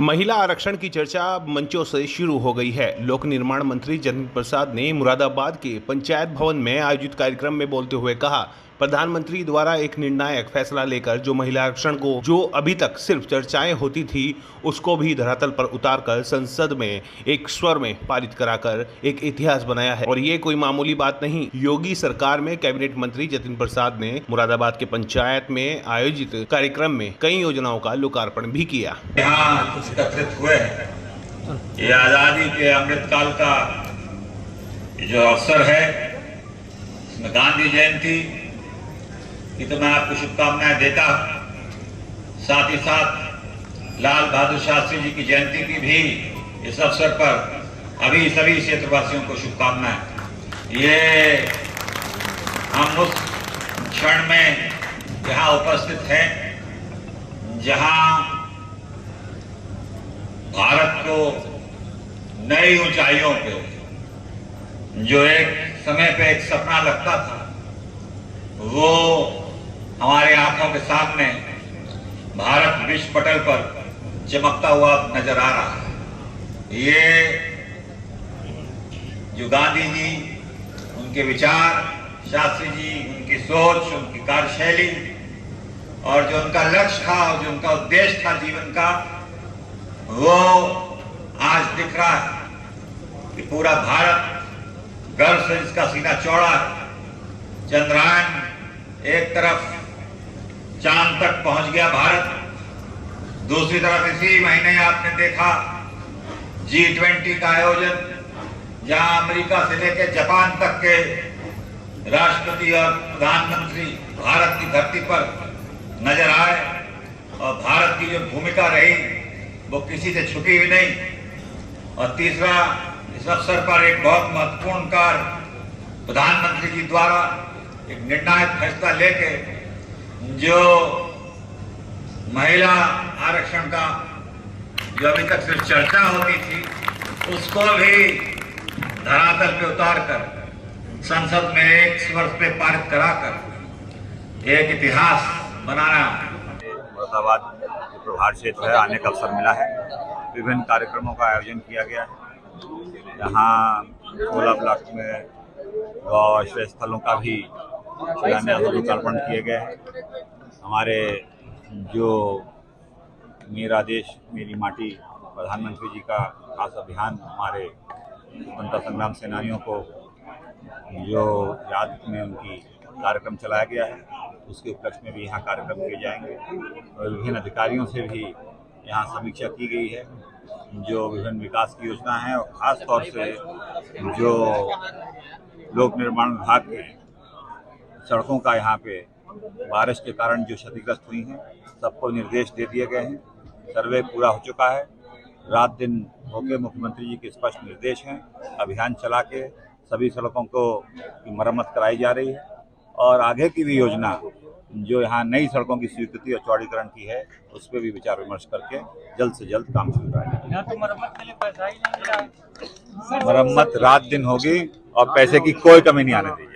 महिला आरक्षण की चर्चा मंचों से शुरू हो गई है। लोक निर्माण मंत्री जतिन प्रसाद ने मुरादाबाद के पंचायत भवन में आयोजित कार्यक्रम में बोलते हुए कहा, प्रधानमंत्री द्वारा एक निर्णायक फैसला लेकर जो महिला आरक्षण को जो अभी तक सिर्फ चर्चाएं होती थी उसको भी धरातल पर उतारकर संसद में एक स्वर में पारित कराकर एक इतिहास बनाया है। और ये कोई मामूली बात नहीं। योगी सरकार में कैबिनेट मंत्री जतिन प्रसाद ने मुरादाबाद के पंचायत में आयोजित कार्यक्रम में कई योजनाओं का लोकार्पण भी किया। यहाँ एकत्रित हुए ये आजादी के अमृतकाल का जो अवसर है, इसमें गांधी जयंती की तो मैं आपको शुभकामनाएं देता हूं। साथ ही साथ लाल बहादुर शास्त्री जी की जयंती की भी इस अवसर पर अभी सभी क्षेत्रवासियों को शुभकामनाएं। ये हम उस क्षण में यहाँ उपस्थित हैं जहां भारत को नई ऊंचाइयों पे, जो एक समय पे एक सपना लगता था, वो हमारे आंखों के सामने भारत विश्व पटल पर चमकता हुआ नजर आ रहा है। ये जो गांधी जी, उनके विचार, शास्त्री जी, उनकी सोच, उनकी कार्यशैली और जो उनका लक्ष्य था और जो उनका उद्देश्य था जीवन का, वो आज दिख रहा है कि पूरा भारत गर्व से इसका सीना चौड़ा है। चंद्रयान एक तरफ चांद तक पहुंच गया भारत, दूसरी तरफ इसी महीने आपने देखा G20 का आयोजन, जहां अमेरिका से लेकर जापान तक के राष्ट्रपति और प्रधानमंत्री भारत की धरती पर नजर आए। और भारत की जो भूमिका रही वो किसी से छुपी हुई नहीं। और तीसरा, इस अवसर पर एक बहुत महत्वपूर्ण कार्य प्रधानमंत्री जी द्वारा एक निर्णायक फैसला लेके जो महिला आरक्षण का जो अभी तक सिर्फ चर्चा होती थी, उसको भी धरातल पे उतारकर संसद में एक स्वर पे पारित कराकर एक इतिहास बनाना। मुरादाबाद जो प्रभार क्षेत्र है, आने का अवसर मिला है। विभिन्न कार्यक्रमों का आयोजन किया गया है। यहाँ 16 ब्लॉक में गौ आश्रय स्थलों का भी शिलान्यास और लोकार्पण किए गए हैं। हमारे जो मेरा देश मेरी माटी प्रधानमंत्री जी का खास अभियान, हमारे स्वतंत्रता संग्राम सेनानियों को जो याद में उनकी कार्यक्रम चलाया गया है, उसके उपलक्ष्य में भी यहाँ कार्यक्रम किए जाएंगे। और विभिन्न अधिकारियों से भी यहाँ समीक्षा की गई है, जो विभिन्न विकास की योजना है और ख़ास तौर से जो लोक निर्माण विभाग के सड़कों का यहाँ पे बारिश के कारण जो क्षतिग्रस्त हुई हैं, सबको निर्देश दे दिए गए हैं। सर्वे पूरा हो चुका है। रात दिन होके मुख्यमंत्री जी के स्पष्ट निर्देश हैं। अभियान चला के सभी सड़कों को मरम्मत कराई जा रही है और आगे की भी योजना जो यहाँ नई सड़कों की स्वीकृति और चौड़ीकरण की है, उस पर भी विचार विमर्श करके जल्द से जल्द काम शुरू कराएंगे। यहाँ तो मरम्मत के लिए पैसा ही नहीं मिला है। मरम्मत रात दिन होगी और पैसे की कोई कमी नहीं आने दी।